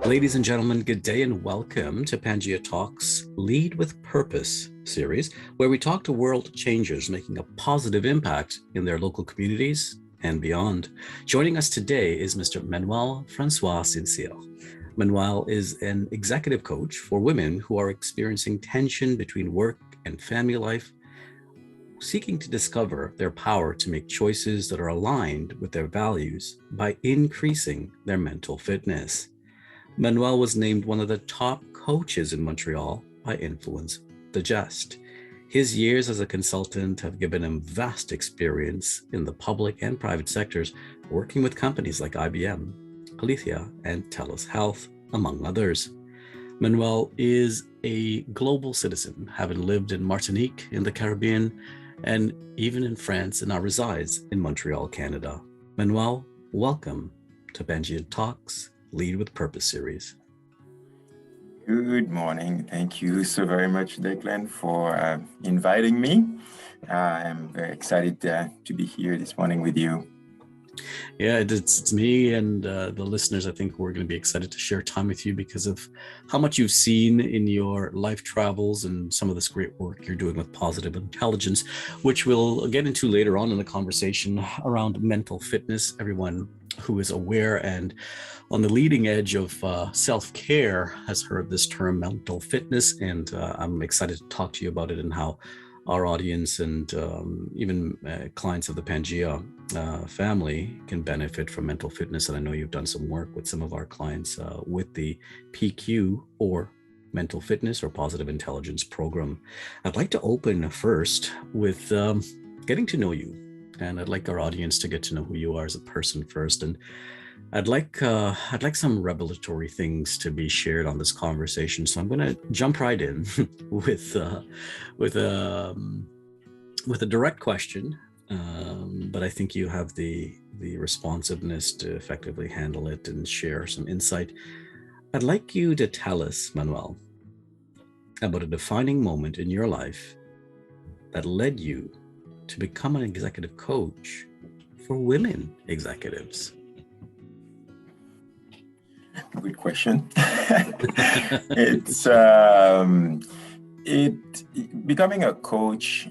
Ladies and gentlemen, good day and welcome to PANGEA Talks Lead with Purpose series, where we talk to world changers making a positive impact in their local communities and beyond. Joining us today is Mr. Manuel Francois Saint-Cyr. Manuel is an executive coach for women who are experiencing tension between work and family life, seeking to discover their power to make choices that are aligned with their values by increasing their mental fitness. Manuel was named one of the top coaches in Montreal by Influence the Just. His years as a consultant have given him vast experience in the public and private sectors, working with companies like IBM, Alethea, and TELUS Health, among others. Manuel is a global citizen, having lived in Martinique in the Caribbean and even in France, and now resides in Montreal, Canada. Manuel, welcome to PANGEA Talks Lead with Purpose series. Good morning. Thank you so very much, Declan, for inviting me. I'm very excited to be here this morning with you. Yeah, it's me and the listeners. I think we're going to be excited to share time with you because of how much you've seen in your life travels and some of this great work you're doing with positive intelligence, which we'll get into later on in the conversation around mental fitness. Everyone who is aware and on the leading edge of self-care has heard this term mental fitness, and I'm excited to talk to you about it and how our audience and even clients of the PANGEA family can benefit from mental fitness. And I know you've done some work with some of our clients with the PQ or mental fitness or positive intelligence program. I'd like to open first with getting to know you. And I'd like our audience to get to know who you are as a person first. And I'd like some revelatory things to be shared on this conversation. So I'm going to jump right in with a direct question, but I think you have the responsiveness to effectively handle it and share some insight. I'd like you to tell us, Manuel, about a defining moment in your life that led you to become an executive coach for women executives. Good question. It's becoming a coach.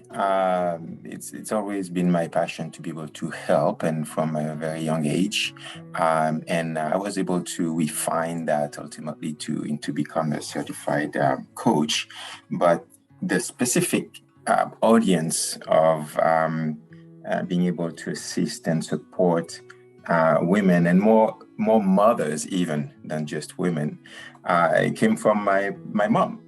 It's always been my passion to be able to help, and from a very young age, and I was able to refine that ultimately to become a certified coach. But the specific audience of being able to assist and support women, and more mothers even than just women, it came from my mom.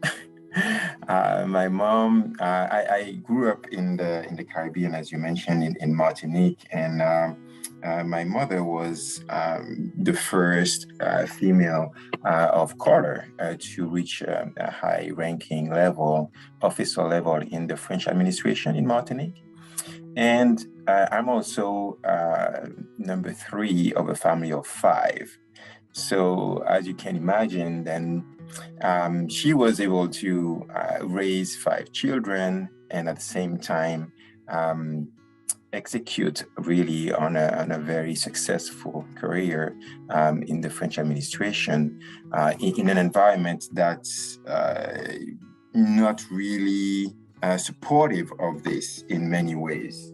My mom, I grew up in the Caribbean, as you mentioned, in Martinique, and my mother was the first female of color to reach a high-ranking level, officer level in the French administration in Martinique. And I'm also number 3 of a family of 5. So as you can imagine, then she was able to raise 5 children and at the same time execute really on a very successful career in the French administration in an environment that's not really supportive of this in many ways.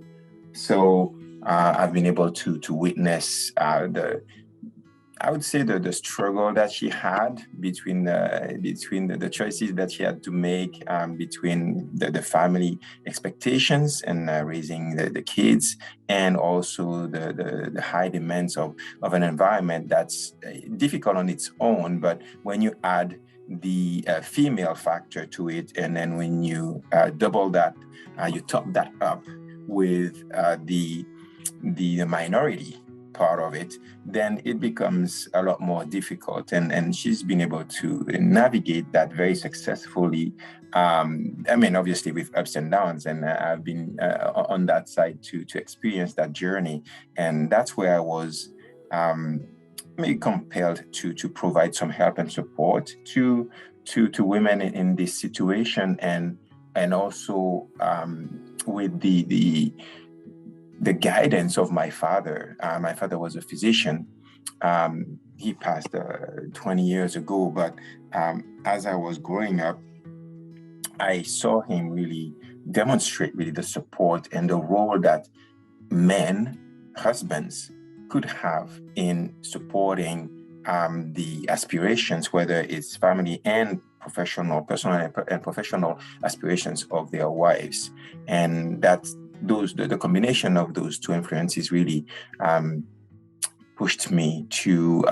So I've been able to witness I would say the struggle that she had between the choices that she had to make between the family expectations and raising the kids, and also the high demands of an environment that's difficult on its own. But when you add the female factor to it, and then when you double that, you top that up with the minority part of it, then it becomes a lot more difficult. And she's been able to navigate that very successfully. I mean, obviously with ups and downs, and I've been on that side to experience that journey. And that's where I was maybe compelled to provide some help and support to women in this situation, and also with the guidance of my father. My father was a physician, he passed 20 years ago, but as I was growing up, I saw him really demonstrate really the support and the role that men, husbands, could have in supporting the aspirations, whether it's family and professional, personal and professional aspirations of their wives. And that's the combination of those two influences really pushed me to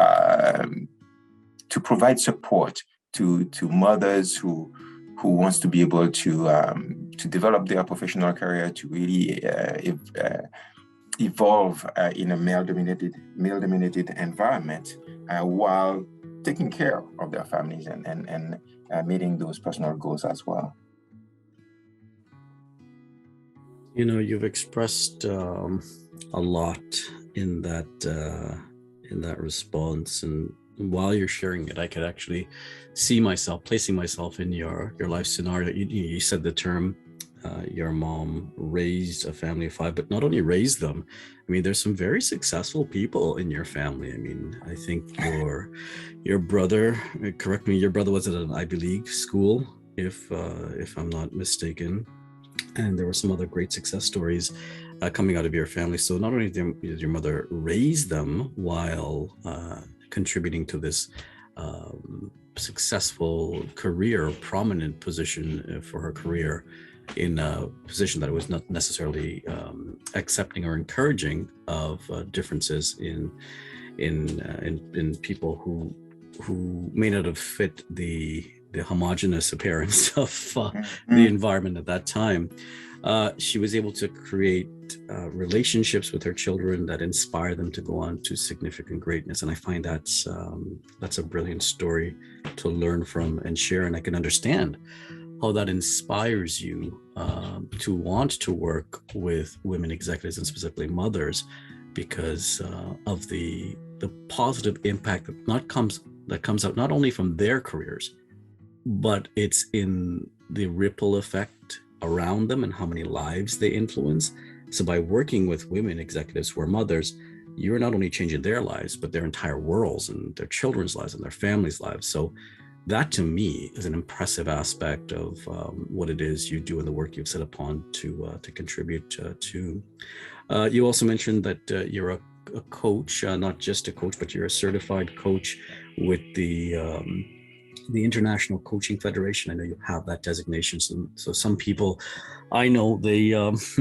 provide support to mothers who wants to be able to develop their professional career, to really evolve in a male-dominated environment while taking care of their families and meeting those personal goals as well. You know, you've expressed a lot in that response, and while you're sharing it, I could actually see myself placing myself in your life scenario. You said the term, your mom raised a family of 5, but not only raised them. I mean, there's some very successful people in your family. I mean, I think your brother, correct me, your brother was at an Ivy League school, if I'm not mistaken. And there were some other great success stories coming out of your family. So not only did your mother raise them while contributing to this successful career, prominent position for her career, in a position that was not necessarily accepting or encouraging of differences in people who may not have fit the homogenous appearance of the environment at that time. She was able to create relationships with her children that inspire them to go on to significant greatness. And I find that's a brilliant story to learn from and share. And I can understand how that inspires you to want to work with women executives and specifically mothers, because of the positive impact that comes out not only from their careers, but it's in the ripple effect around them and how many lives they influence. So by working with women executives who are mothers, you're not only changing their lives, but their entire worlds and their children's lives and their families' lives. So that to me is an impressive aspect of what it is you do and the work you've set upon to contribute to. You also mentioned that you're a coach, not just a coach, but you're a certified coach with the International Coaching Federation. I know you have that designation. So some people, I know they,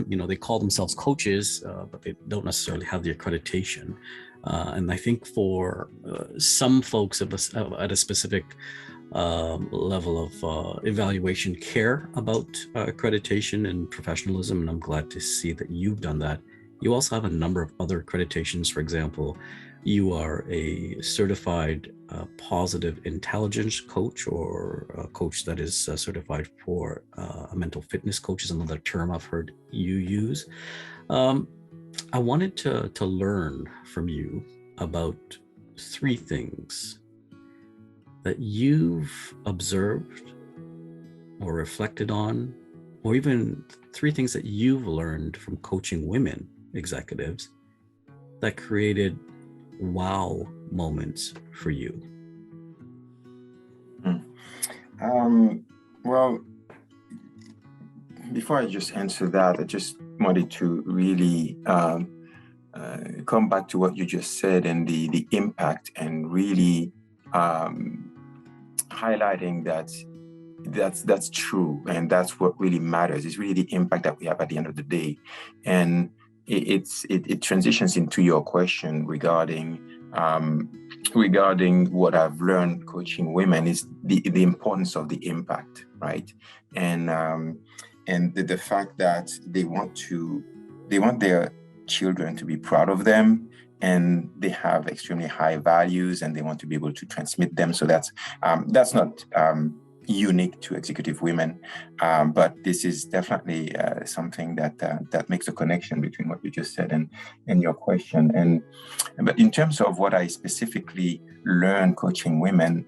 they call themselves coaches, but they don't necessarily have the accreditation. And I think for some folks at a specific level of evaluation care about accreditation and professionalism, and I'm glad to see that you've done that. You also have a number of other accreditations. For example, you are a certified positive intelligence coach, or a coach that is certified for a mental fitness coach is another term I've heard you use. I wanted to learn from you about 3 things that you've observed or reflected on, or even 3 things that you've learned from coaching women executives that created wow moments for you. Well, before I just answer that, I just wanted to really come back to what you just said and the impact, and really highlighting that's true, and that's what really matters. It's really the impact that we have at the end of the day. And it transitions into your question regarding what I've learned coaching women is the importance of the impact, right? And the fact that they want their children to be proud of them, and they have extremely high values, and they want to be able to transmit them. So that's not unique to executive women, but this is definitely something that makes a connection between what you just said and your question. But in terms of what I specifically learned coaching women,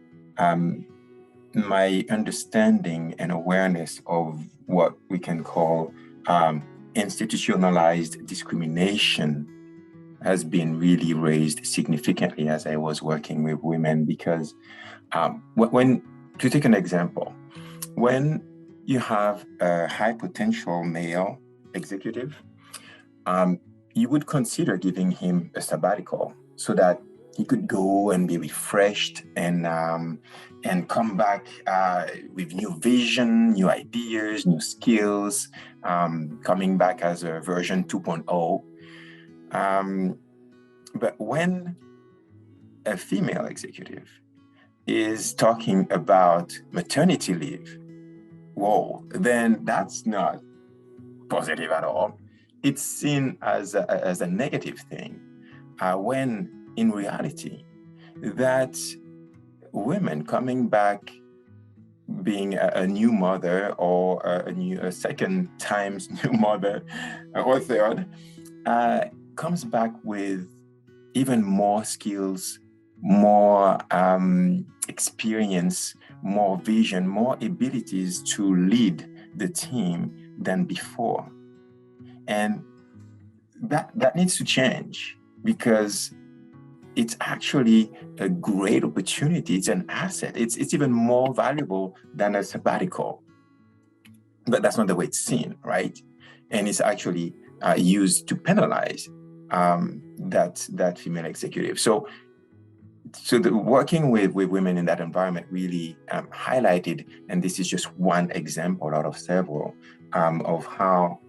my understanding and awareness of what we can call institutionalized discrimination has been really raised significantly as I was working with women, because when, to take an example, when you have a high potential male executive, you would consider giving him a sabbatical so that he could go and be refreshed and come back with new vision, new ideas, new skills, coming back as a version 2.0. But when a female executive is talking about maternity leave, whoa, then that's not positive at all. It's seen as a negative thing, when in reality, that women coming back being a new mother, or a second times new mother, or third, comes back with even more skills, more experience, more vision, more abilities to lead the team than before. And that needs to change, because it's actually a great opportunity. It's an asset. It's even more valuable than a sabbatical. But that's not the way it's seen, right? And it's actually used to penalize that female executive. So the working with women in that environment really highlighted, and this is just one example out of several, of how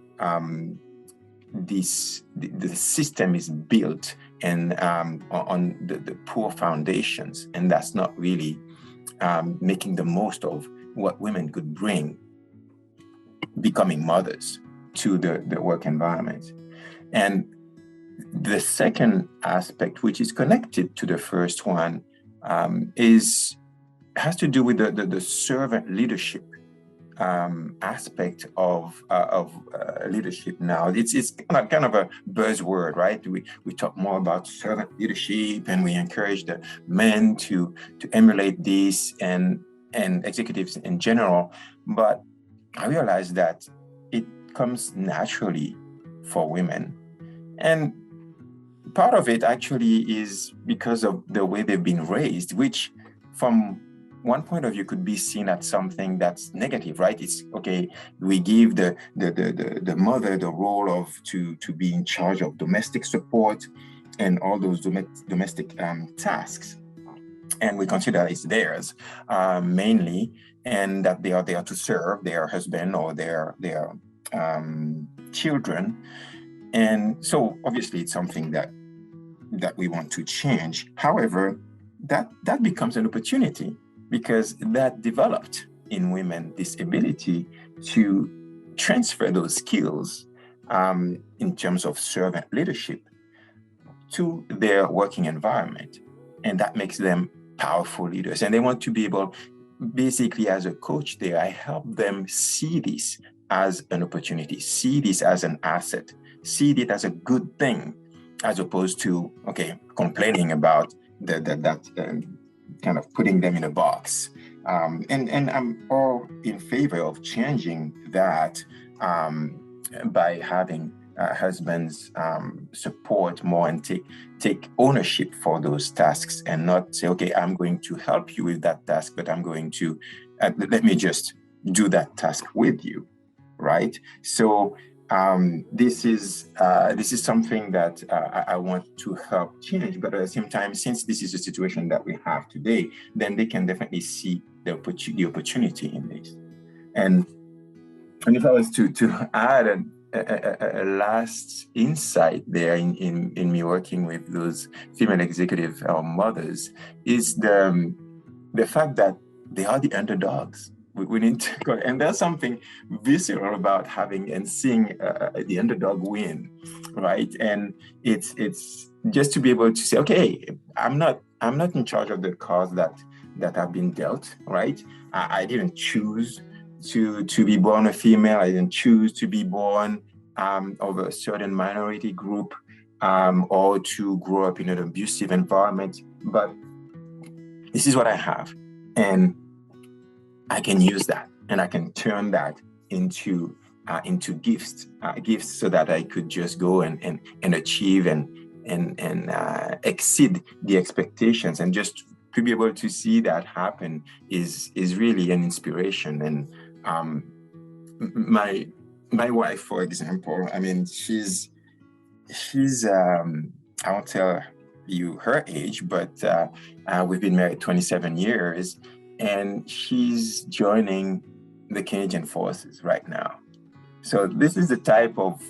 the system is built and on the poor foundations, and that's not really making the most of what women could bring becoming mothers to the work environment. And the second aspect, which is connected to the first one, has to do with the servant leadership aspect of leadership now. It's kind of a buzzword, right? We talk more about servant leadership, and we encourage the men to emulate this, and executives in general. But I realize that it comes naturally for women, and part of it actually is because of the way they've been raised, which from one point of view could be seen as something that's negative, right? It's okay, we give the mother the role of to be in charge of domestic support and all those domestic tasks, and we consider it's theirs mainly, and that they are there to serve their husband or their children. And so obviously it's something that we want to change. However, that becomes an opportunity, because that developed in women this ability to transfer those skills in terms of servant leadership to their working environment. And that makes them powerful leaders. And they want to be able, basically as a coach there, I help them see this as an opportunity, see this as an asset, see it as a good thing, as opposed to, complaining about that kind of putting them in a box. And I'm all in favor of changing that by having husbands support more and take ownership for those tasks, and not say, okay, I'm going to help you with that task, but I'm going to, let me just do that task with you, right? So this is something that I want to help change, but at the same time, since this is a situation that we have today, then they can definitely see the opportunity in this. And if I was to add a last insight there in me working with those female executive mothers, is the fact that they are the underdogs. We need to go, and there's something visceral about having and seeing the underdog win, right? And it's just to be able to say, okay, I'm not in charge of the cards that have been dealt, right? I didn't choose to be born a female. I didn't choose to be born of a certain minority group, or to grow up in an abusive environment. But this is what I have, and I can use that, and I can turn that into gifts, so that I could just go and achieve and exceed the expectations, and just to be able to see that happen is really an inspiration. And my wife, for example, I mean, she's I won't tell you her age, but we've been married 27 years, and she's joining the Canadian Forces right now. So this is the type of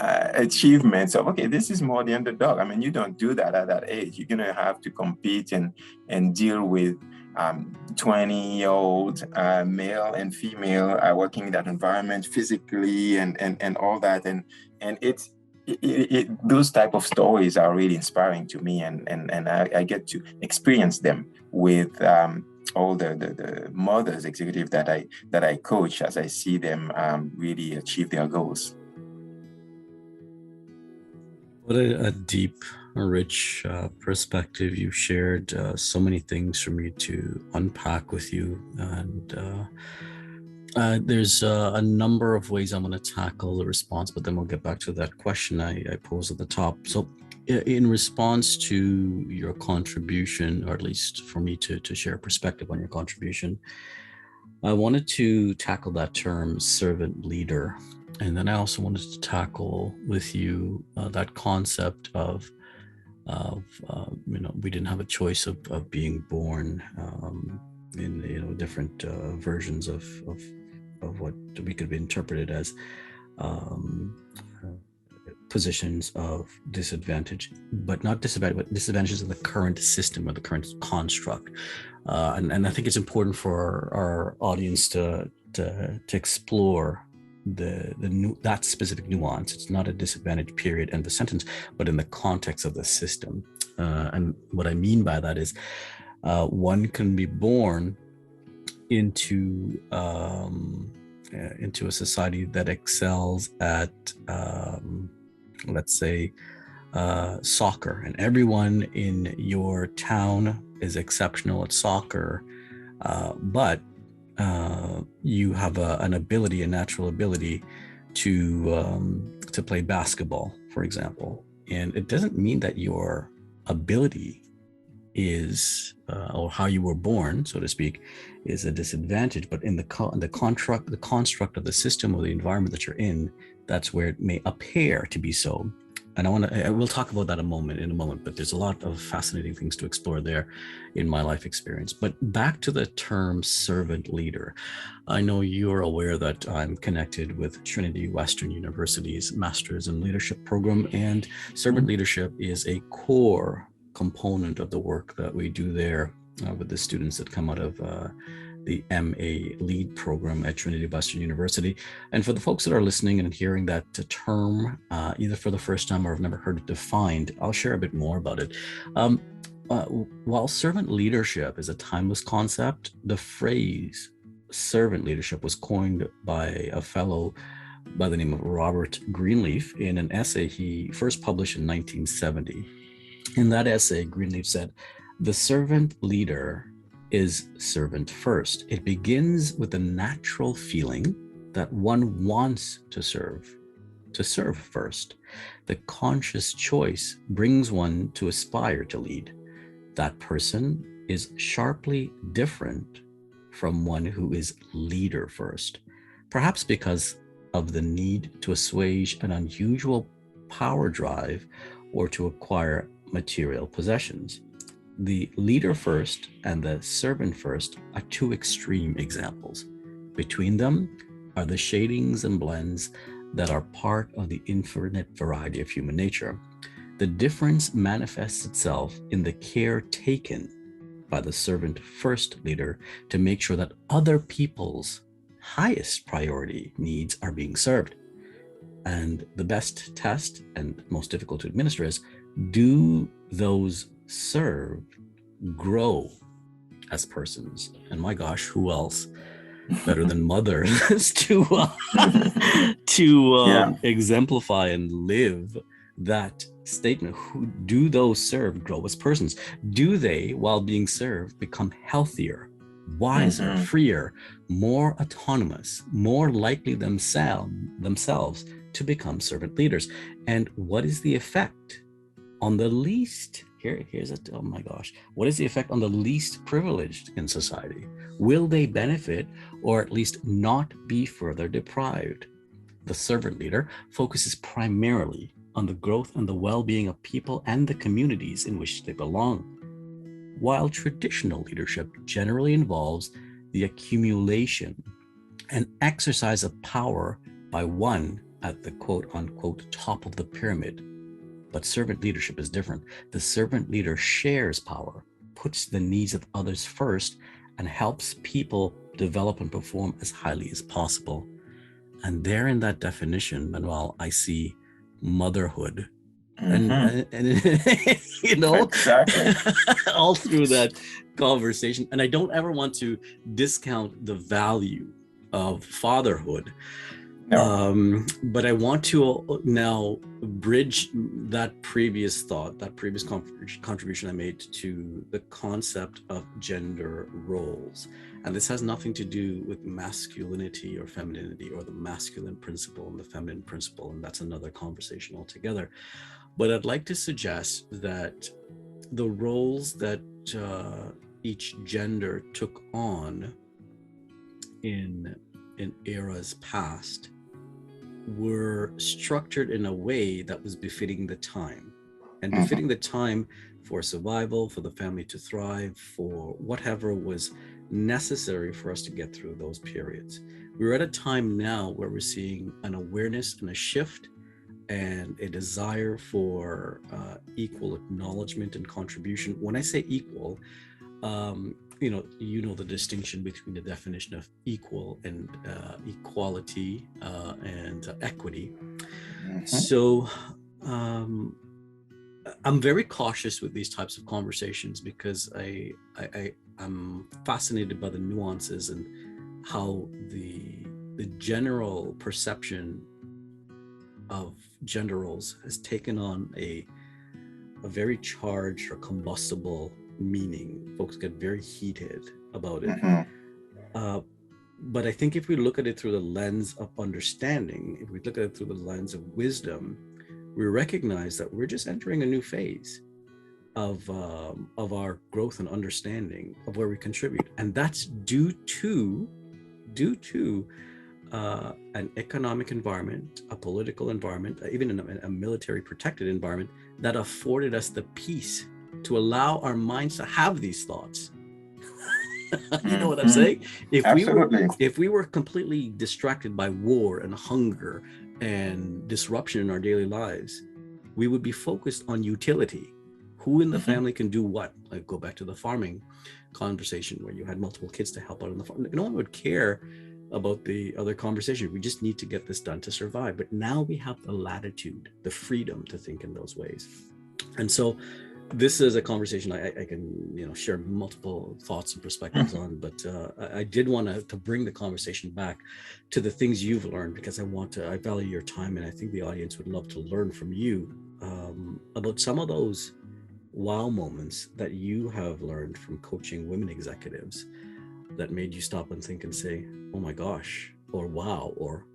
achievements of, okay, this is more the underdog. I mean, you don't do that at that age. You're gonna have to compete and deal with 20-year-old male and female working in that environment physically and all that. And it's those type of stories are really inspiring to me, and I get to experience them with all the mothers executive that I coach, as I see them really achieve their goals. What a deep, rich perspective you shared. So many things for me to unpack with you. And there's a number of ways I'm going to tackle the response, but then we'll get back to that question I posed at the top. So in response to your contribution, or at least for me to share a perspective on your contribution, I wanted to tackle that term servant leader. And then I also wanted to tackle with you that concept of we didn't have a choice of being born in different versions of what we could be interpreted as positions of disadvantage, but not disadvantage, but disadvantages of the current system or the current construct. And I think it's important for our audience to explore that specific nuance. It's not a disadvantage period in the sentence, but in the context of the system. And what I mean by that is one can be born into a society that excels at let's say soccer, and everyone in your town is exceptional at soccer, but you have a natural ability to play basketball, for example. And it doesn't mean that your ability is or how you were born, so to speak, is a disadvantage, but in the construct of the system or the environment that you're in, that's where it may appear to be so. And we'll talk about that in a moment, but there's a lot of fascinating things to explore there in my life experience. But back to the term servant leader. I know you're aware that I'm connected with Trinity Western University's Masters in Leadership program, and servant leadership is a core component of the work that we do there with the students that come out of the MA Lead program at Trinity Western University. And for the folks that are listening and hearing that term, either for the first time or have never heard it defined, I'll share a bit more about it. While servant leadership is a timeless concept, the phrase servant leadership was coined by a fellow by the name of Robert Greenleaf in an essay he first published in 1970. In that essay, Greenleaf said, "The servant leader is servant first. It begins with the natural feeling that one wants to serve first. The conscious choice brings one to aspire to lead. That person is sharply different from one who is leader first, perhaps because of the need to assuage an unusual power drive or to acquire material possessions. The leader first and the servant first are two extreme examples. Between them are the shadings and blends that are part of the infinite variety of human nature. The difference manifests itself in the care taken by the servant first leader to make sure that other people's highest priority needs are being served. And the best test and most difficult to administer is, do those served grow as persons? And my gosh, who else better than mothers to exemplify and live that statement? Who do those served grow as persons? Do they, while being served, become healthier, wiser, freer, more autonomous, more likely themselves to become servant leaders. And what is the effect on the least? Here's a, oh my gosh, what is the effect on the least privileged in society? Will they benefit or at least not be further deprived? The servant leader focuses primarily on the growth and the well-being of people and the communities in which they belong, while traditional leadership generally involves the accumulation and exercise of power by one at the quote-unquote top of the pyramid. But servant leadership is different. The servant leader shares power, puts the needs of others first, and helps people develop and perform as highly as possible. And there in that definition, Manuel, I see motherhood. And you know, exactly. all through that conversation. And I don't ever want to discount the value of fatherhood. No. But I want to now bridge that previous thought, that previous contribution I made to the concept of gender roles. And this has nothing to do with masculinity or femininity, or the masculine principle and the feminine principle. And that's another conversation altogether. But I'd like to suggest that the roles that each gender took on in eras past were structured in a way that was befitting the time, and befitting the time for survival, for the family to thrive, for whatever was necessary for us to get through those periods. We're at a time now where we're seeing an awareness and a shift and a desire for equal acknowledgement and contribution. When I say equal, you know the distinction between the definition of equal and equality and equity. So I'm very cautious with these types of conversations because I'm fascinated by the nuances and how the general perception of gender roles has taken on a very charged or combustible meaning. Folks get very heated about it. But I think if we look at it through the lens of understanding, if we look at it through the lens of wisdom, we recognize that we're just entering a new phase of our growth and understanding of where we contribute, and that's due to an economic environment, a political environment, even in a military protected environment that afforded us the peace to allow our minds to have these thoughts. You know what I'm saying? If we were completely distracted by war and hunger and disruption in our daily lives, we would be focused on utility. Who in the family can do what? Like, go back to the farming conversation where you had multiple kids to help out on the farm. No one would care about the other conversation. We just need to get this done to survive. But now we have the latitude, the freedom to think in those ways. And so this is a conversation I can share multiple thoughts and perspectives on, but I did want to bring the conversation back to the things you've learned, because I value your time, and I think the audience would love to learn from you about some of those wow moments that you have learned from coaching women executives that made you stop and think and say, oh my gosh, or wow, or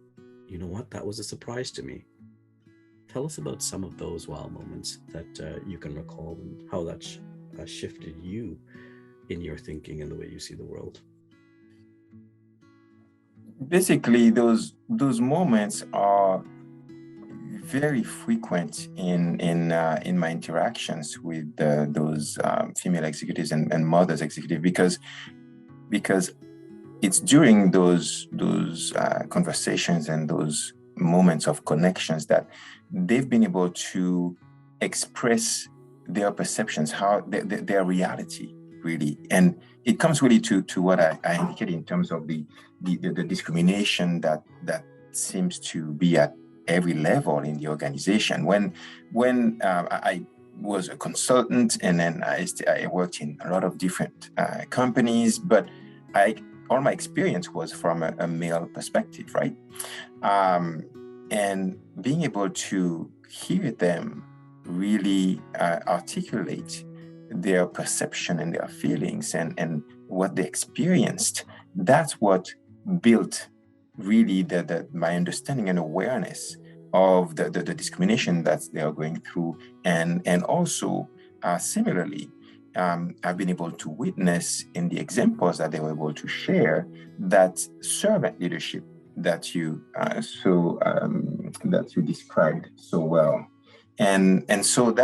you know what, that was a surprise to me. Tell us about some of those wow moments that you can recall, and how that's shifted you in your thinking and the way you see the world. Basically, those moments are very frequent in my interactions with those female executives and mothers executives, because it's during those conversations and those moments of connections that they've been able to express their perceptions, how their reality really, and it comes really to what I indicated in terms of the discrimination that seems to be at every level in the organization. When I was a consultant, and then I worked in a lot of different companies, but all my experience was from a male perspective, right? And being able to hear them really articulate their perception and their feelings and what they experienced, that's what built really my understanding and awareness of the discrimination that they are going through. And also, similarly, I've been able to witness in the examples that they were able to share that servant leadership that you described so well. And so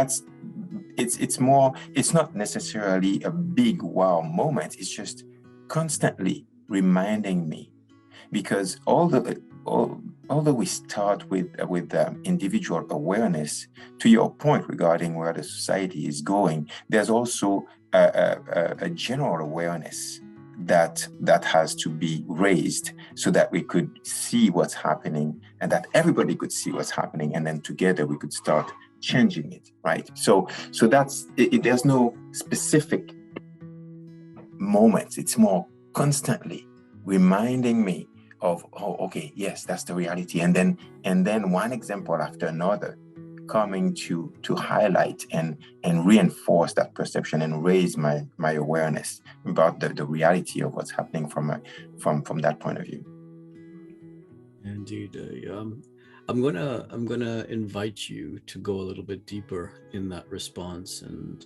it's not necessarily a big wow moment. It's just constantly reminding me, because although we start with individual awareness, to your point regarding where the society is going, there's also a general awareness that has to be raised so that we could see what's happening, and that everybody could see what's happening, and then together we could start changing it, right? So that's it. There's no specific moments. It's more constantly reminding me of, oh, okay, yes, that's the reality. And then one example after another coming to highlight and reinforce that perception and raise my awareness about the reality of what's happening from that point of view. Indeed. I'm gonna invite you to go a little bit deeper in that response. And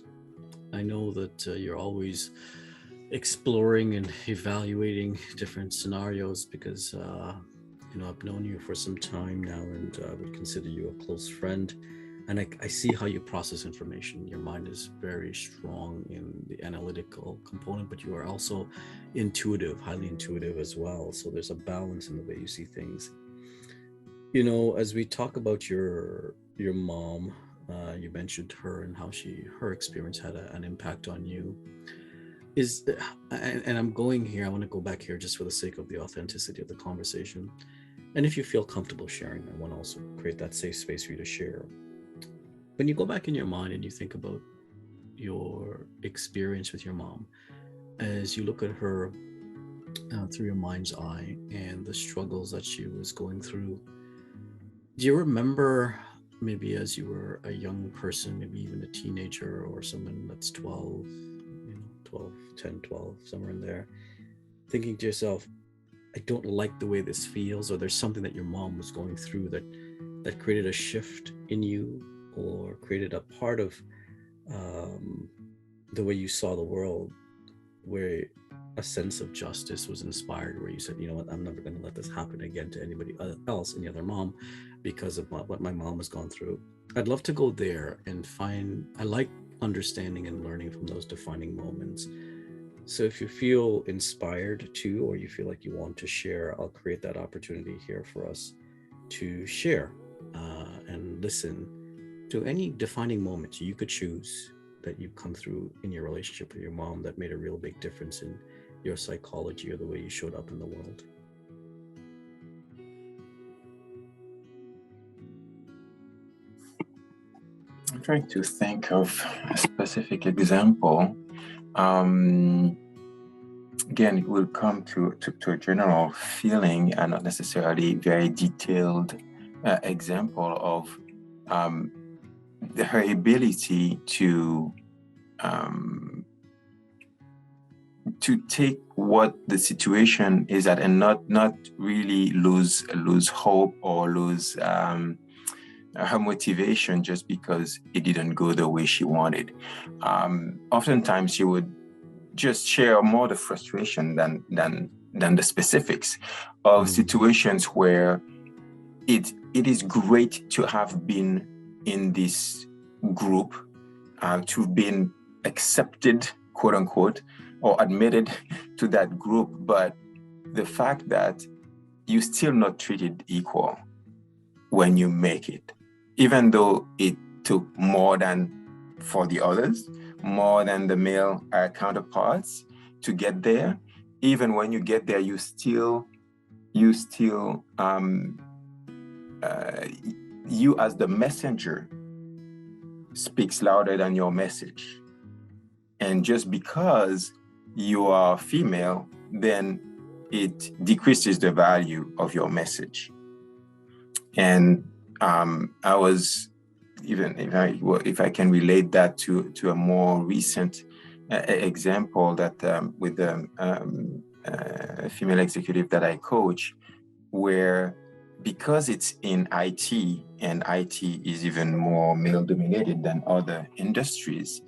I know that you're always exploring and evaluating different scenarios, because I've known you for some time now, and would consider you a close friend. And I see how you process information. Your mind is very strong in the analytical component, but you are also intuitive, highly intuitive as well. So there's a balance in the way you see things. As we talk about your mom, you mentioned her and how her experience had an impact on you. And I'm going here, I want to go back here just for the sake of the authenticity of the conversation. And if you feel comfortable sharing, I want to also create that safe space for you to share. When you go back in your mind and you think about your experience with your mom, as you look at her through your mind's eye and the struggles that she was going through, do you remember, maybe as you were a young person, maybe even a teenager or someone that's 12, 10, 12, somewhere in there, thinking to yourself, I don't like the way this feels, or there's something that your mom was going through that created a shift in you, or created a part of the way you saw the world, where a sense of justice was inspired, where you said, you know what, I'm never going to let this happen again to anybody else, any other mom, because of what my mom has gone through. I'd love to go there and I like understanding and learning from those defining moments. So if you feel inspired to, or you feel like you want to share, I'll create that opportunity here for us to share and listen to any defining moments you could choose that you've come through in your relationship with your mom that made a real big difference in your psychology or the way you showed up in the world. I'm trying to think of a specific example. Again, it will come to a general feeling and not necessarily very detailed example of her ability to take what the situation is at and not really lose hope or lose her motivation just because it didn't go the way she wanted. Oftentimes she would just share more the frustration than the specifics of situations where it is great to have been in this group, to have been accepted, quote unquote, or admitted to that group, but the fact that you're still not treated equal when you make it, even though it took more than for the others, more than the male counterparts to get there. Even when you get there, you still you as the messenger speaks louder than your message. And just because you are female, then it decreases the value of your message. And I was, even if I can relate that to a more recent example, that with a female executive that I coach, where because it's in IT, and IT is even more male-dominated than other industries,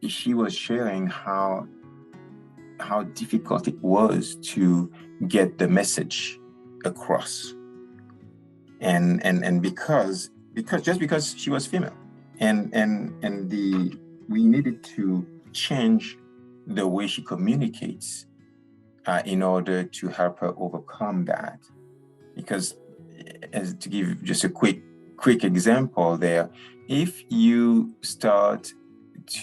she was sharing how difficult it was to get the message across, and because she was female, and we needed to change the way she communicates in order to help her overcome that. Because, as to give just a quick example there, if you start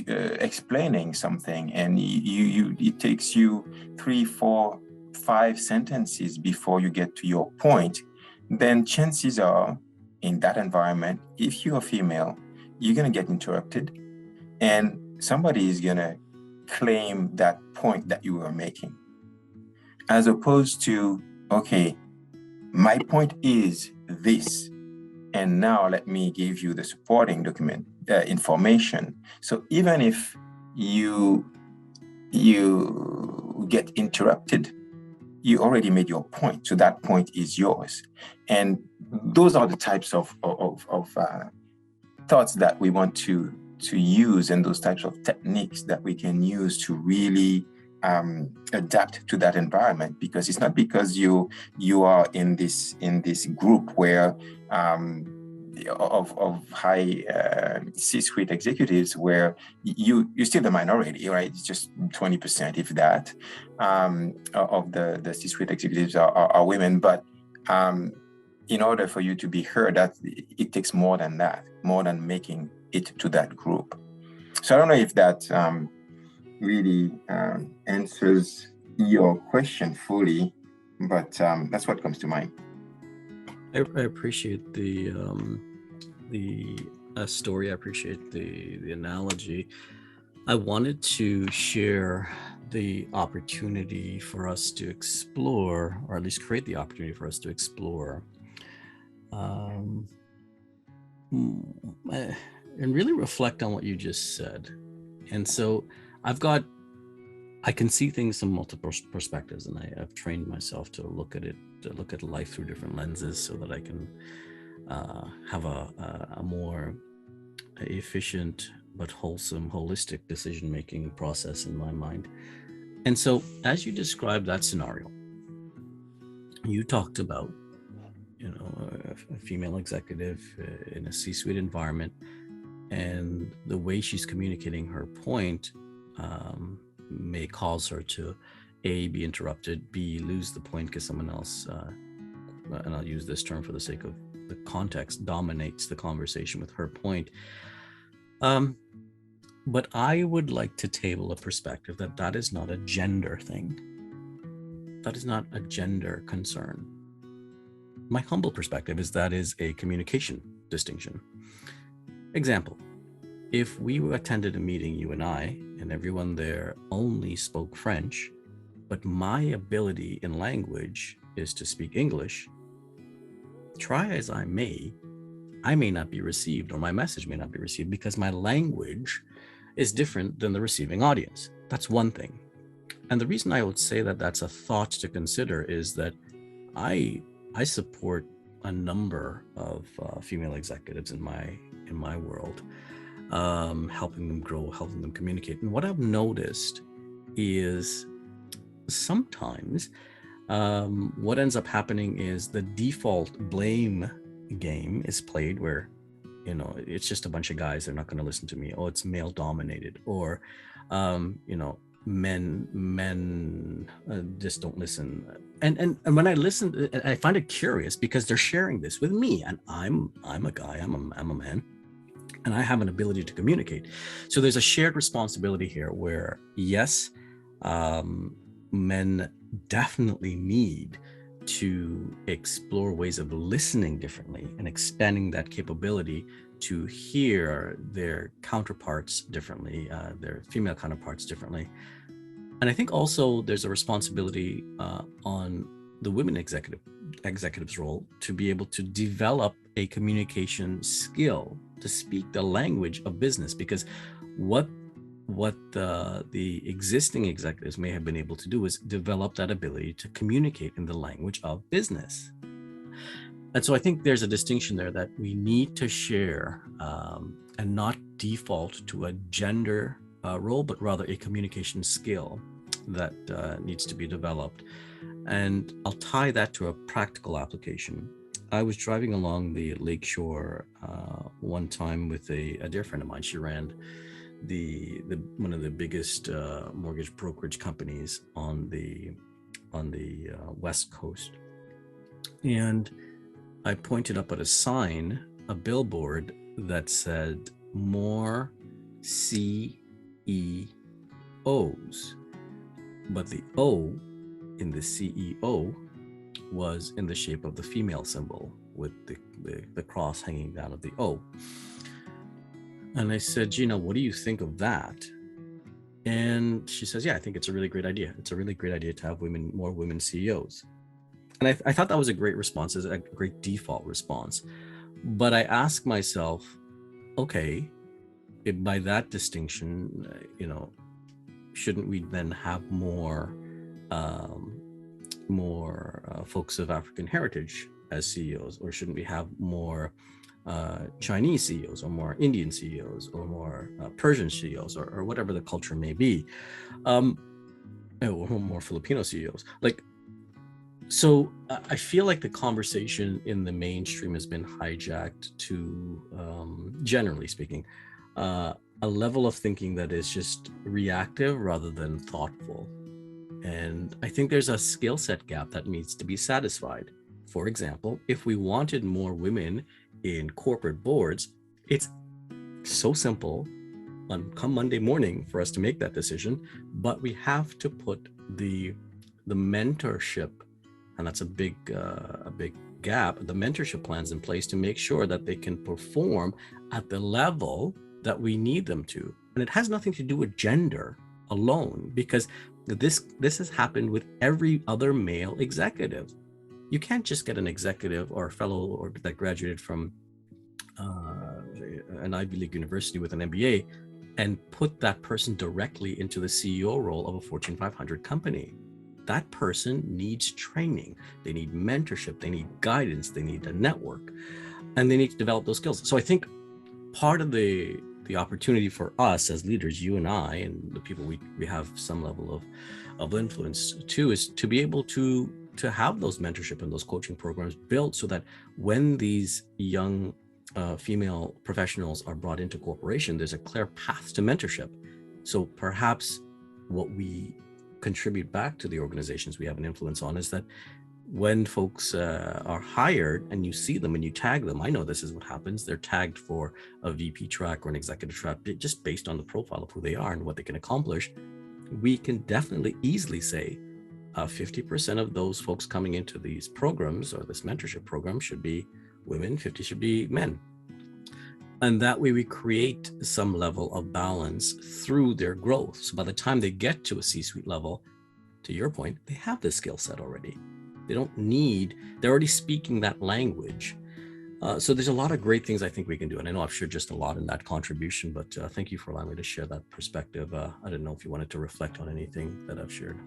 explaining something and it takes you 3, 4, 5 sentences before you get to your point, then chances are in that environment, if you're female, you're going to get interrupted and somebody is going to claim that point that you were making, as opposed to, okay, my point is this, and now let me give you the supporting document information. So even if you get interrupted, you already made your point, so that point is yours. And those are the types of thoughts that we want to use, and those types of techniques that we can use to really adapt to that environment. Because it's not because you are in this group where of high C-suite executives, where you're still the minority, right? It's just 20%, if that, of the C-suite executives are women. But in order for you to be heard, that it takes more than that, more than making it to that group. So I don't know if that really answers your question fully, but that's what comes to mind. I appreciate the story. I appreciate the analogy. I wanted to share the opportunity for us to explore, or at least create the opportunity for us to explore, and really reflect on what you just said. And so I can see things from multiple perspectives, and I've trained myself to look at life through different lenses so that I can have a more efficient but wholesome, holistic decision-making process in my mind. And so as you described that scenario, you talked about, a female executive in a C-suite environment, and the way she's communicating her point may cause her to A, be interrupted, B, lose the point because someone else, and I'll use this term for the sake of the context, dominates the conversation with her point. But I would like to table a perspective that is not a gender thing. That is not a gender concern. My humble perspective is that is a communication distinction. Example, if we attended a meeting, you and I, and everyone there only spoke French, but my ability in language is to speak English, try as I may not be received, or my message may not be received, because my language is different than the receiving audience. That's one thing. And the reason I would say that that's a thought to consider is that I support a number of female executives in my world, helping them grow, helping them communicate. And what I've noticed is sometimes what ends up happening is the default blame game is played where, it's just a bunch of guys, they're not going to listen to me. Oh, it's male dominated, or, men just don't listen. And when I listen, I find it curious because they're sharing this with me, and I'm a guy, I'm a man, and I have an ability to communicate. So there's a shared responsibility here where, yes, men definitely need to explore ways of listening differently and expanding that capability to hear their counterparts differently, their female counterparts differently. And I think also there's a responsibility on the women executive's role to be able to develop a communication skill to speak the language of business, because what what the existing executives may have been able to do is develop that ability to communicate in the language of business. And so I think there's a distinction there that we need to share and not default to a gender role, but rather a communication skill that needs to be developed. And I'll tie that to a practical application. I was driving along the lakeshore one time with a dear friend of mine. She ran one of the biggest mortgage brokerage companies on the West Coast, and I pointed up at a sign, a billboard that said more CEOs, but the O in the CEO was in the shape of the female symbol with the cross hanging down of the O. And I said, Gina, what do you think of that? And she says, yeah, I think it's a really great idea. It's a really great idea to have more women CEOs. And I thought that was a great response, a great default response. But I asked myself, okay, by that distinction, shouldn't we then have more folks of African heritage as CEOs, or shouldn't we have more Chinese CEOs, or more Indian CEOs, or more Persian CEOs, or whatever the culture may be, or more Filipino CEOs? So I feel like the conversation in the mainstream has been hijacked to, generally speaking, a level of thinking that is just reactive rather than thoughtful. And I think there's a skill set gap that needs to be satisfied. For example, if we wanted more women in corporate boards, it's so simple come Monday morning for us to make that decision, but we have to put the mentorship, and that's a big gap, the mentorship plans in place to make sure that they can perform at the level that we need them to. And it has nothing to do with gender alone, because this has happened with every other male executive. You can't just get an executive or a fellow that graduated from an Ivy League university with an MBA and put that person directly into the CEO role of a Fortune 500 company. That person needs training, they need mentorship, they need guidance, they need a network, and they need to develop those skills. So I think part of the opportunity for us as leaders, you and I, and the people we have some level of influence too, is to be able to have those mentorship and those coaching programs built so that when these young female professionals are brought into corporation, there's a clear path to mentorship. So perhaps what we contribute back to the organizations we have an influence on is that when folks are hired and you see them and you tag them, I know this is what happens. They're tagged for a VP track or an executive track just based on the profile of who they are and what they can accomplish. We can definitely easily say 50% of those folks coming into these programs or this mentorship program should be women, 50 should be men. And that way we create some level of balance through their growth. So by the time they get to a C-suite level, to your point, they have this skill set already. They're already speaking that language. So there's a lot of great things I think we can do. And I know I've shared just a lot in that contribution, but thank you for allowing me to share that perspective. I didn't know if you wanted to reflect on anything that I've shared.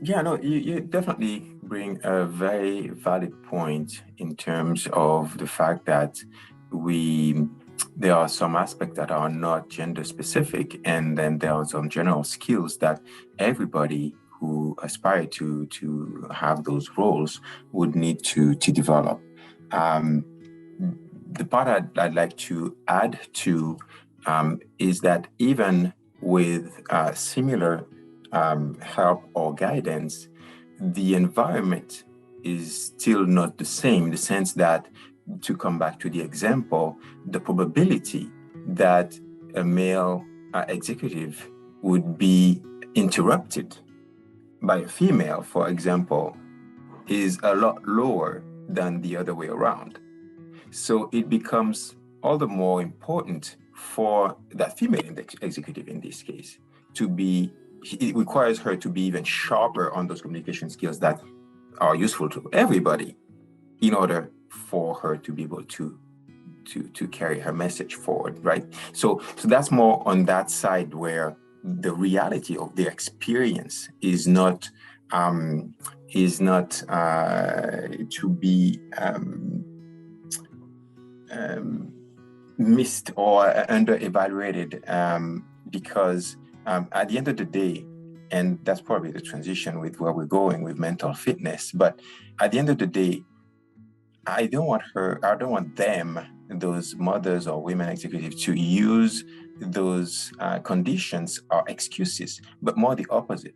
You definitely bring a very valid point in terms of the fact that there are some aspects that are not gender specific, and then there are some general skills that everybody who aspire to have those roles would need to develop. The part I'd like to add to is that even with similar help or guidance, the environment is still not the same, in the sense that, to come back to the example, the probability that a male executive would be interrupted by a female, for example, is a lot lower than the other way around. So it becomes all the more important for that female executive in this case it requires her to be even sharper on those communication skills that are useful to everybody in order for her to be able to to carry her message forward, right? So that's more on that side where the reality of the experience is not to be missed or under-evaluated, because at the end of the day, and that's probably the transition with where we're going with mental fitness, but at the end of the day, I don't want them, those mothers or women executives, to use those conditions or excuses, but more the opposite.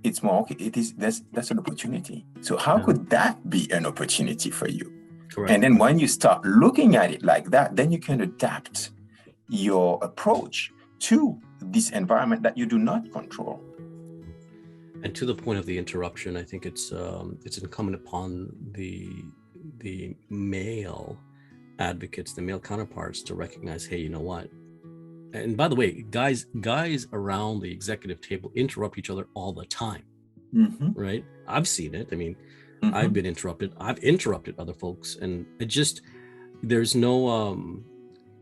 It's more, okay, that's an opportunity. So how could that be an opportunity for you? Correct. And then when you start looking at it like that, then you can adapt your approach to this environment that you do not control. And to the point of the interruption, I think it's incumbent upon the male advocates, the male counterparts, to recognize, hey, you know what? And by the way, guys around the executive table interrupt each other all the time, right? I've seen it. I mean, I've been interrupted. I've interrupted other folks, and there's no,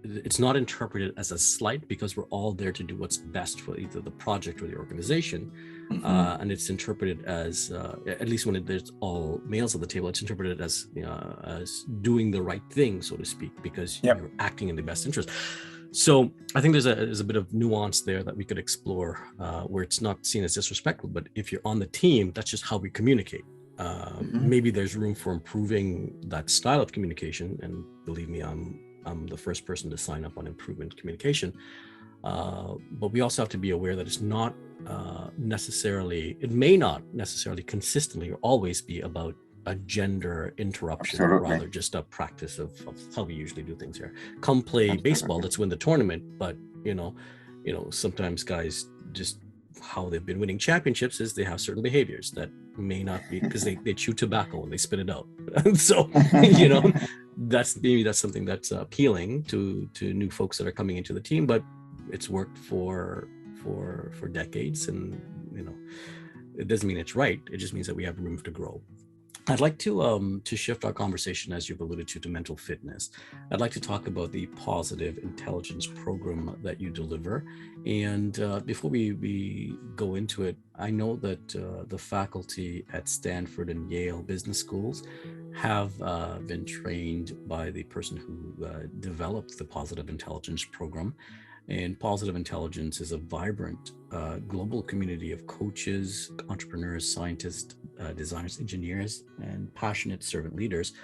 it's not interpreted as a slight, because we're all there to do what's best for either the project or the organization. And it's interpreted as, at least when there's all males at the table, it's interpreted as doing the right thing, so to speak, because you're acting in the best interest. So I think there's a bit of nuance there that we could explore, where it's not seen as disrespectful, but if you're on the team, that's just how we communicate. Maybe there's room for improving that style of communication, and believe me, I'm the first person to sign up on improvement communication. But we also have to be aware that it's not it may not necessarily consistently or always be about a gender interruption, or rather just a practice of how we usually do things here. Come play baseball, let's win the tournament. But you know, sometimes guys, just how they've been winning championships is they have certain behaviors that may not be, because they chew tobacco and they spit it out. So that's something that's appealing to new folks that are coming into the team, but it's worked for decades, and it doesn't mean it's right. It just means that we have room to grow. I'd like to shift our conversation, as you've alluded to mental fitness. I'd like to talk about the Positive Intelligence program that you deliver. And before we go into it, I know that the faculty at Stanford and Yale business schools have been trained by the person who developed the Positive Intelligence program. And Positive Intelligence is a vibrant global community of coaches, entrepreneurs, scientists, designers, engineers, and passionate servant leaders,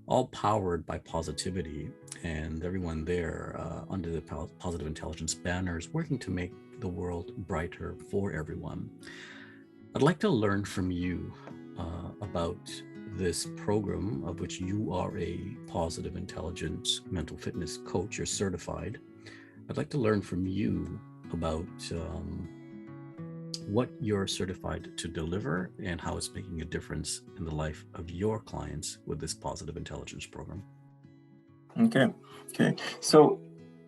all powered by positivity. And everyone there under the Positive Intelligence banner is working to make the world brighter for everyone. I'd like to learn from you about this program, of which you are a Positive Intelligence mental fitness coach. You're certified. I'd like to learn from you about what you're certified to deliver and how it's making a difference in the life of your clients with this Positive Intelligence program. Okay. So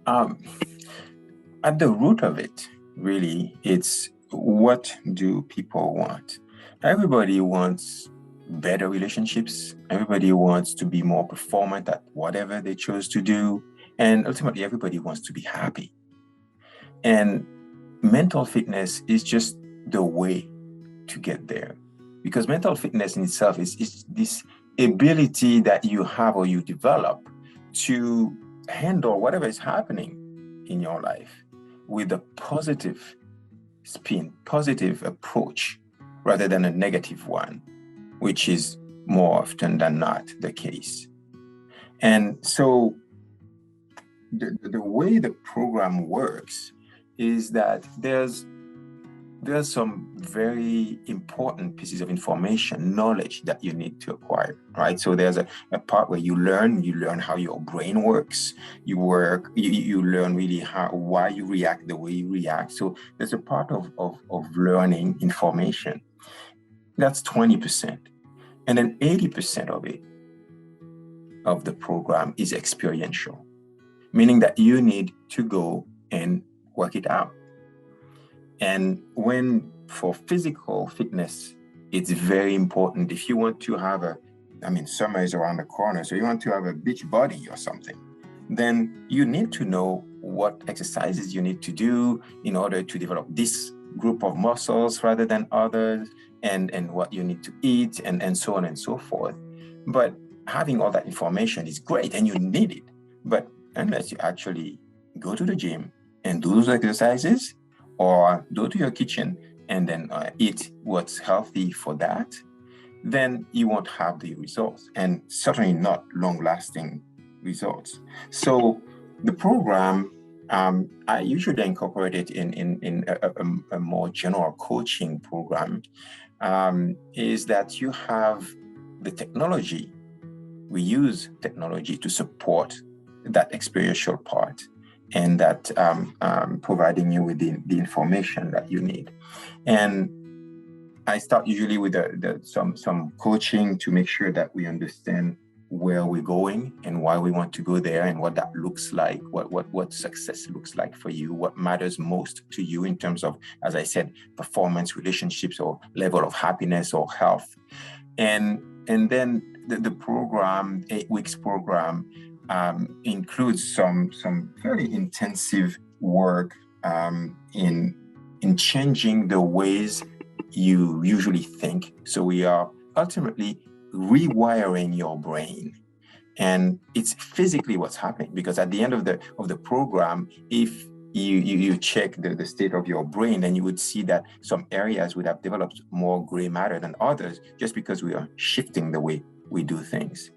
at the root of it, really, it's, what do people want? Everybody wants better relationships. Everybody wants to be more performant at whatever they chose to do. And ultimately, everybody wants to be happy. And mental fitness is just the way to get there. Because mental fitness in itself is this ability that you have or you develop to handle whatever is happening in your life with a positive spin, positive approach, rather than a negative one, which is more often than not the case. And so the way the program works is that there's some very important pieces of information, knowledge that you need to acquire, right? So there's a part where you learn how your brain works. You learn really why you react the way you react. So there's a part of learning information. That's 20%. And then 80% of the program is experiential, meaning that you need to go and work it out. And when for physical fitness, it's very important. If you want to have a summer is around the corner, so you want to have a beach body or something, then you need to know what exercises you need to do in order to develop this group of muscles rather than others, and what you need to eat, and so on and so forth. But having all that information is great and you need it. But unless you actually go to the gym and do those exercises, or go to your kitchen and then eat what's healthy for that, then you won't have the results, and certainly not long-lasting results. So the program, I usually incorporate it in a more general coaching program, is that you have the technology. We use technology to support that experiential part, and that providing you with the information that you need. And I start usually with some coaching to make sure that we understand where we're going and why we want to go there, and what that looks like, what success looks like for you, what matters most to you in terms of, as I said, performance, relationships, or level of happiness or health. And then the program, 8 weeks program, includes some fairly intensive work in changing the ways you usually think. So we are ultimately rewiring your brain, and it's physically what's happening, because at the end of the program, if you check the state of your brain, then you would see that some areas would have developed more gray matter than others, just because we are shifting the way we do things.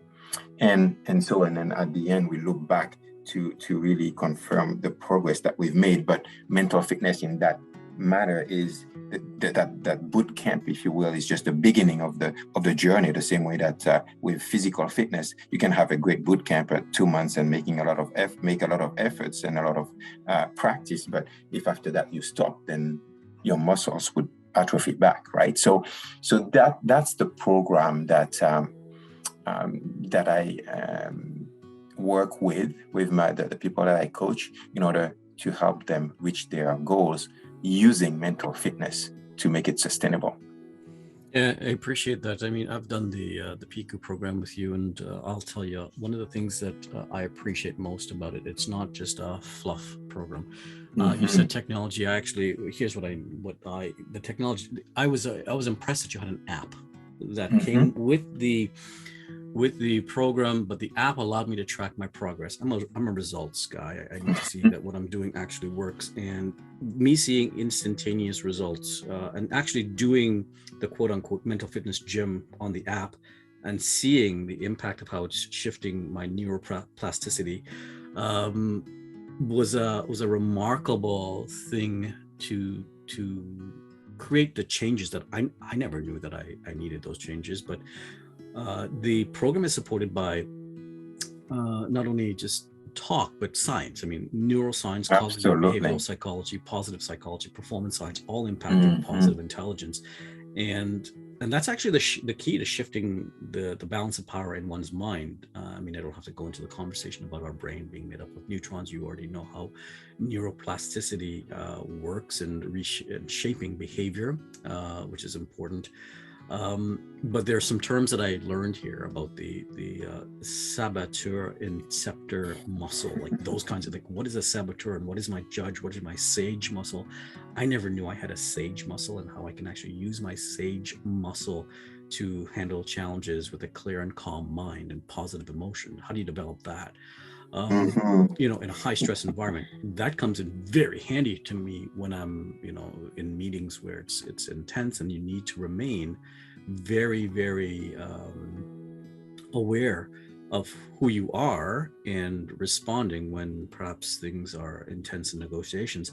And then at the end, we look back to really confirm the progress that we've made. But mental fitness in that matter is that boot camp, if you will, is just the beginning of the journey. The same way that with physical fitness, you can have a great boot camp at 2 months and make a lot of efforts and a lot of practice. But if after that you stop, then your muscles would atrophy back, right? So that's the program that I work with the people that I coach, in order to help them reach their goals using mental fitness to make it sustainable. Yeah, I appreciate that. I mean, I've done the PICU program with you, and I'll tell you, one of the things that I appreciate most about it, it's not just a fluff program. You said technology. Here's the technology. I was impressed that you had an app that came with the program, but the app allowed me to track my progress. I'm a results guy. I need to see that what I'm doing actually works, and me seeing instantaneous results, and actually doing the quote unquote mental fitness gym on the app, and seeing the impact of how it's shifting my neuroplasticity, was a remarkable thing to create the changes that I never knew that I needed those changes. But the program is supported by not only just talk, but science. I mean, neuroscience, cognitive behavioral psychology, positive psychology, performance science, all impacting positive intelligence. And that's actually the key to shifting the balance of power in one's mind. I mean, I don't have to go into the conversation about our brain being made up of neutrons. You already know how neuroplasticity works and shaping behavior, which is important. But there's some terms that I learned here about the saboteur inceptor muscle, like those kinds of things. What is a saboteur, and what is my judge? What is my sage muscle? I never knew I had a sage muscle, and how I can actually use my sage muscle to handle challenges with a clear and calm mind and positive emotion. How do you develop that? In a high stress environment, that comes in very handy to me when I'm, in meetings where it's intense, and you need to remain very, very aware of who you are and responding when perhaps things are intense in negotiations.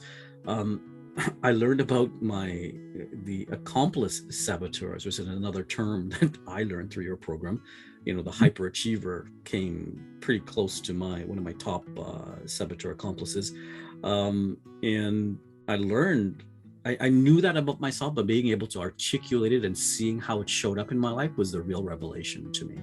I learned about the accomplice saboteurs, which is another term that I learned through your program. The hyperachiever came pretty close to one of my top saboteur accomplices. And I learned, I knew that about myself, but being able to articulate it and seeing how it showed up in my life was the real revelation to me.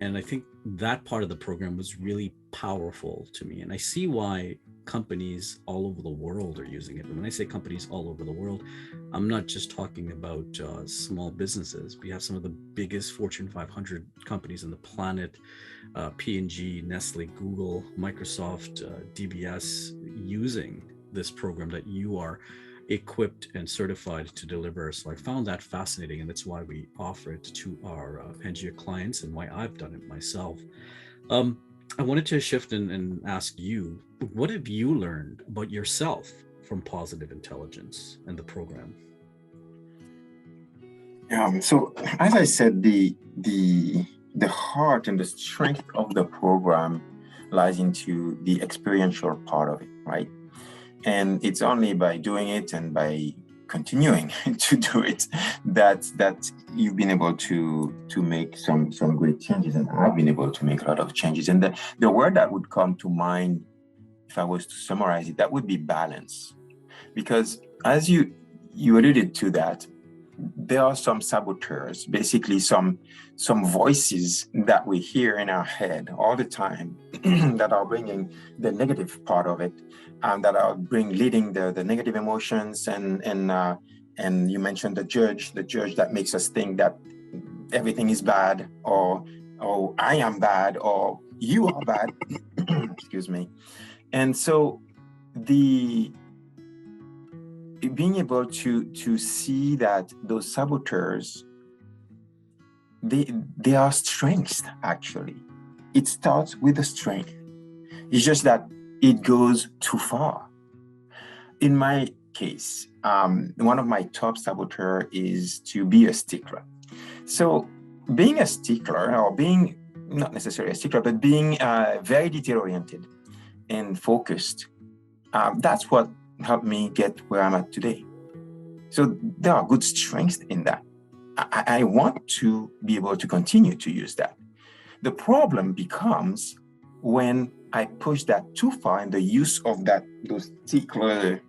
And I think that part of the program was really powerful to me. And I see why companies all over the world are using it. And when I say companies all over the world, I'm not just talking about small businesses. We have some of the biggest Fortune 500 companies on the planet, P&G, Nestle, Google, Microsoft, DBS, using this program that you are equipped and certified to deliver. So I found that fascinating, and that's why we offer it to our PANGEA clients and why I've done it myself. I wanted to shift and ask you, what have you learned about yourself from Positive Intelligence and the program? So as I said, the heart and the strength of the program lies into the experiential part of it, right? And it's only by doing it and by continuing to do it that you've been able to make some great changes. And I've been able to make a lot of changes. And the word that would come to mind, if I was to summarize it, that would be balance. Because as you alluded to that, there are some saboteurs, basically some voices that we hear in our head all the time that are bringing the negative part of it, that are leading the negative emotions, and you mentioned the judge that makes us think that everything is bad, or I am bad, or you are bad. Excuse me. And so being able to see that those saboteurs, they are strengths, actually. It starts with the strength. It's just that it goes too far. In my case, one of my top saboteurs is to be a stickler. So being a stickler, or being not necessarily a stickler, but being very detail-oriented and focused, that's what helped me get where I'm at today. So there are good strengths in that. I want to be able to continue to use that. The problem becomes when I push that too far in the use of those particular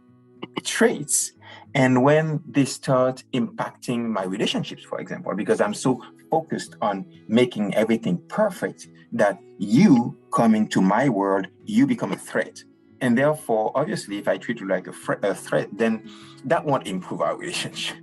traits, and when they start impacting my relationships, for example, because I'm so focused on making everything perfect that you come into my world, you become a threat. And therefore, obviously, if I treat you like a threat, then that won't improve our relationship.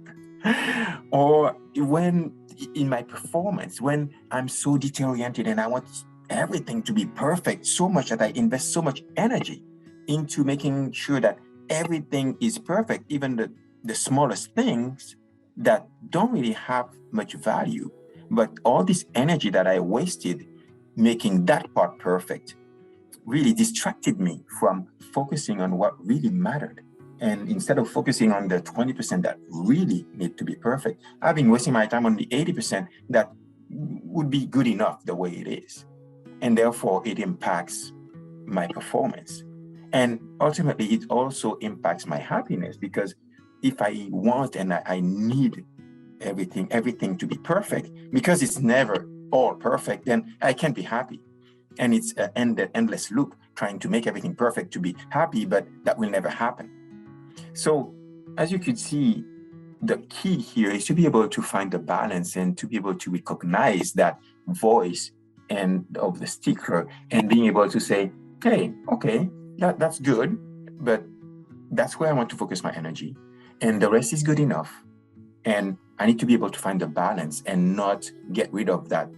Or when in my performance, when I'm so detail-oriented and I want everything to be perfect so much that I invest so much energy into making sure that everything is perfect, even the smallest things that don't really have much value. But all this energy that I wasted making that part perfect really distracted me from focusing on what really mattered. And instead of focusing on the 20% that really need to be perfect, I've been wasting my time on the 80% that would be good enough the way it is. And therefore, it impacts my performance. And ultimately, it also impacts my happiness, because if I want and I need everything to be perfect, because it's never all perfect, then I can't be happy. And it's an endless loop, trying to make everything perfect to be happy, but that will never happen. So as you could see, the key here is to be able to find the balance and to be able to recognize that voice and of the stickler, and being able to say, hey, okay, that's good, but that's where I want to focus my energy, and the rest is good enough. And I need to be able to find the balance and not get rid of that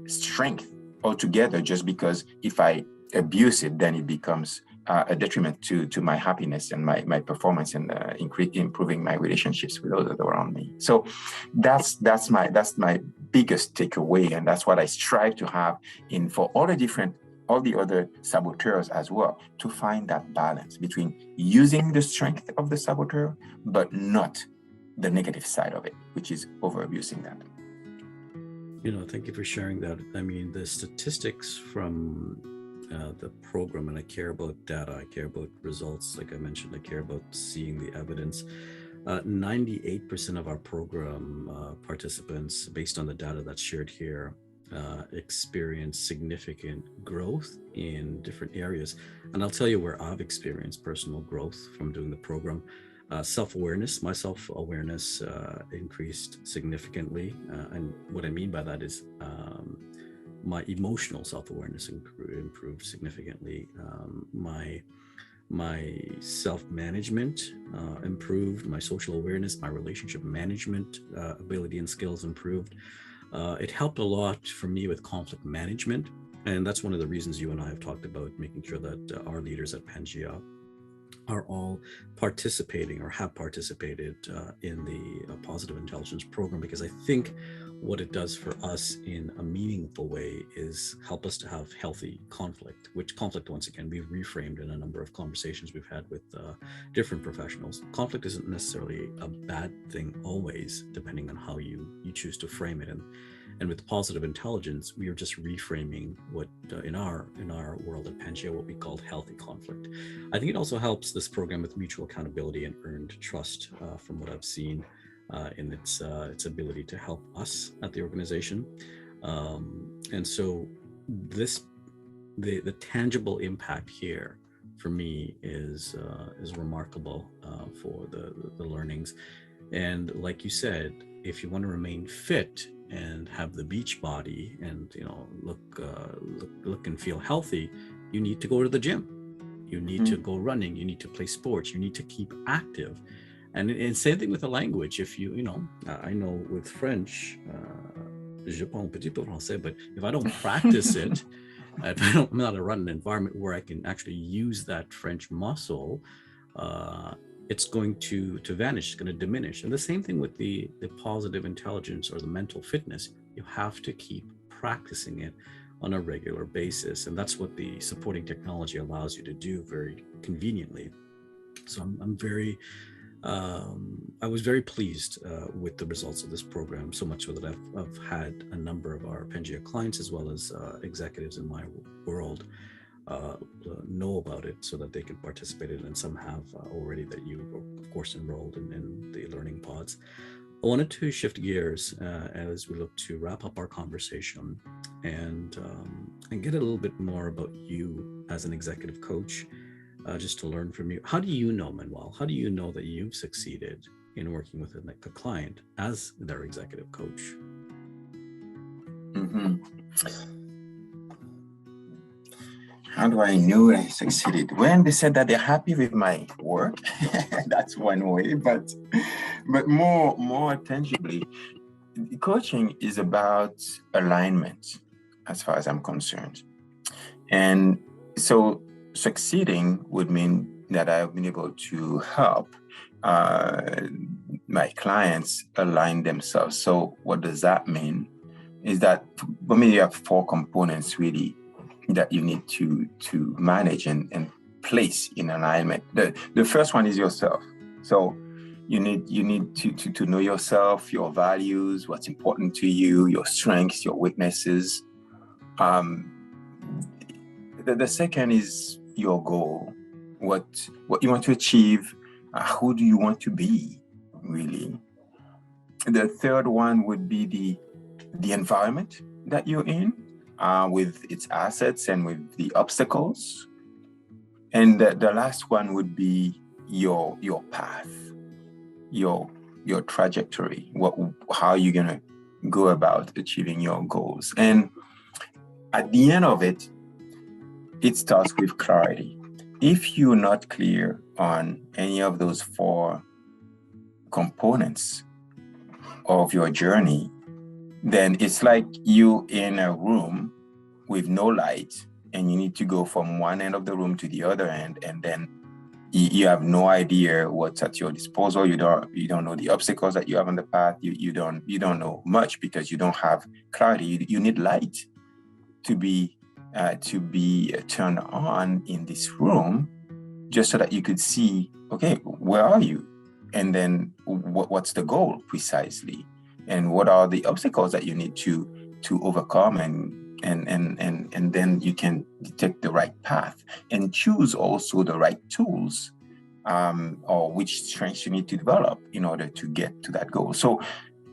strength altogether, just because if I abuse it, then it becomes a detriment to my happiness and my performance, and improving my relationships with those around me. So that's my biggest takeaway, and that's what I strive to have for all the other saboteurs as well, to find that balance between using the strength of the saboteur, but not the negative side of it, which is over abusing that. Thank you for sharing that. I mean, the statistics from the program, and I care about data, I care about results. Like I mentioned, I care about seeing the evidence. 98% of our program participants, based on the data that's shared here, experience significant growth in different areas. And I'll tell you where I've experienced personal growth from doing the program. Self-awareness, my self-awareness increased significantly. And what I mean by that is my emotional self-awareness improved significantly. My self-management improved. My social awareness, my relationship management ability and skills improved. It helped a lot for me with conflict management. And that's one of the reasons you and I have talked about making sure that our leaders at PANGEA are all participating or have participated in the positive intelligence program, because I think what it does for us in a meaningful way is help us to have healthy conflict, which conflict, once again, we've reframed in a number of conversations we've had with different professionals. Conflict isn't necessarily a bad thing always, depending on how you choose to frame it. And with positive intelligence, we are just reframing what in our world at PANGEA, what we call healthy conflict. I think it also helps this program with mutual accountability and earned trust from what I've seen in its ability to help us at the organization. And so the tangible impact here for me is remarkable for the learnings. And like you said, if you want to remain fit and have the beach body and look and feel healthy, you need to go to the gym, you need to go running, you need to play sports, you need to keep active. And same thing with the language. If I know with French, je parle un petit peu français, but if I don't practice it, if I'm not around an environment where I can actually use that French muscle, it's going to vanish, it's going to diminish. And the same thing with the positive intelligence or the mental fitness. You have to keep practicing it on a regular basis. And that's what the supporting technology allows you to do very conveniently. So I was very pleased with the results of this program, so much so that I've had a number of our PANGEA clients, as well as executives in my world, know about it so that they can participate in it, and some have already that you, of course, enrolled in the learning pods. I wanted to shift gears as we look to wrap up our conversation and get a little bit more about you as an executive coach, just to learn from you. How do you know, Manuel, how do you know that you've succeeded in working with a client as their executive coach? Mm-hmm. How do I know I succeeded? When they said that they're happy with my work, that's one way, but more tangibly, coaching is about alignment as far as I'm concerned. And so succeeding would mean that I've been able to help my clients align themselves. So what does that mean? Is that for me, you have four components really that you need to manage and place in alignment. The first one is yourself. So you need to know yourself, your values, what's important to you, your strengths, your weaknesses. The second is your goal, what you want to achieve, who do you want to be, really. The third one would be the environment that you're in, with its assets and with the obstacles. And the last one would be your path, your trajectory, how you're gonna go about achieving your goals. And at the end of it, it starts with clarity. If you're not clear on any of those four components of your journey, then it's like you in a room with no light, and you need to go from one end of the room to the other end, and then you have no idea what's at your disposal. You don't know the obstacles that you have on the path. You don't know much because you don't have clarity. You need light to be turned on in this room, just so that you could see, okay, where are you? And then what's the goal precisely? And what are the obstacles that you need to overcome, and then you can detect the right path and choose also the right tools, or which strengths you need to develop in order to get to that goal. So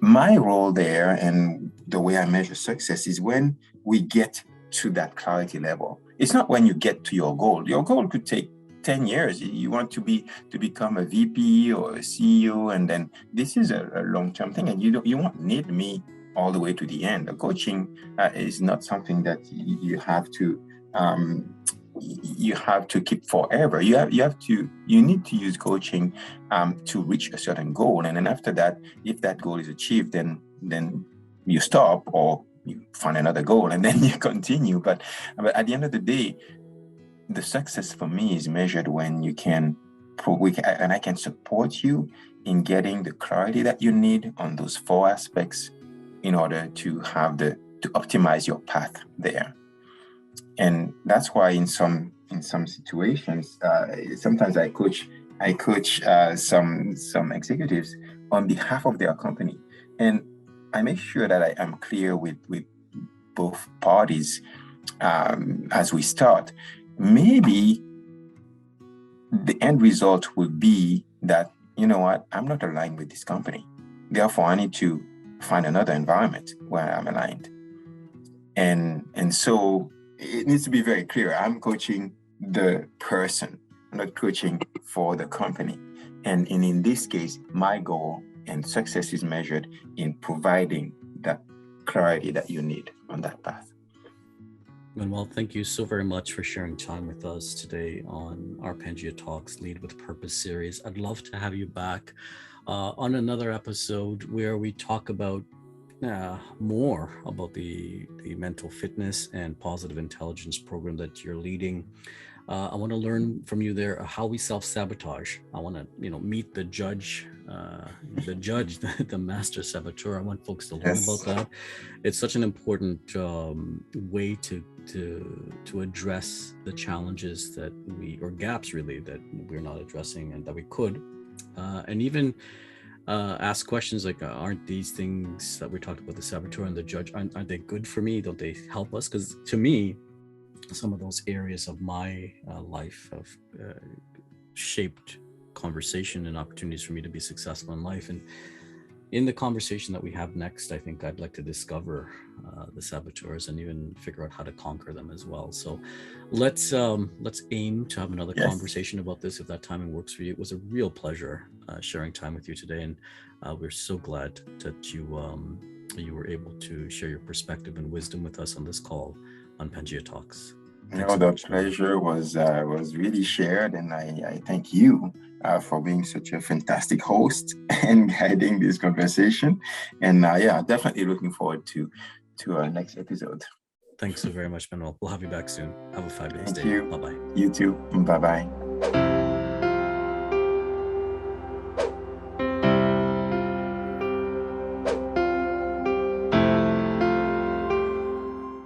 my role there, and the way I measure success, is when we get to that clarity level. It's not when you get to your goal. Your goal could take 10 years. You want to become a VP or a CEO, and then this is a long-term thing, and you won't need me all the way to the end. The coaching is not something that you have to keep forever. You need to use coaching to reach a certain goal, and then after that, if that goal is achieved, then you stop or you find another goal, and then you continue. But at the end of the day, the success for me is measured when you can, and I can support you in getting the clarity that you need on those 4 aspects in order to optimize your path there. And that's why in some situations, sometimes I coach some executives on behalf of their company, and I make sure that I am clear with both parties as we start. Maybe the end result will be that, you know what, I'm not aligned with this company. Therefore, I need to find another environment where I'm aligned. And so it needs to be very clear. I'm coaching the person. I'm not coaching for the company. And in this case, my goal and success is measured in providing that clarity that you need on that path. Manuel, thank you so very much for sharing time with us today on our PANGEA Talks Lead with Purpose series. I'd love to have you back on another episode where we talk about more about the mental fitness and positive intelligence program that you're leading. I want to learn from you there how we self-sabotage. I want to, meet the judge, the master saboteur. I want folks to learn about that. It's such an important way to address the challenges or gaps really that we're not addressing and that we could, and even ask questions like, aren't these things that we talked about, the saboteur and the judge, aren't they good for me? Don't they help us? Because to me, some of those areas of my life have shaped conversation and opportunities for me to be successful in life. And in the conversation that we have next, I think I'd like to discover the saboteurs and even figure out how to conquer them as well. So let's aim to have another conversation about this if that timing works for you. It was a real pleasure sharing time with you today, and we're so glad that you were able to share your perspective and wisdom with us on this call on PANGEA Talks. The pleasure was really shared, and I thank you for being such a fantastic host and guiding this conversation. And definitely looking forward to our next episode. Thanks so very much, Manuel. We'll have you back soon. Have a fabulous day. Thank you. Bye-bye. You too. Bye-bye.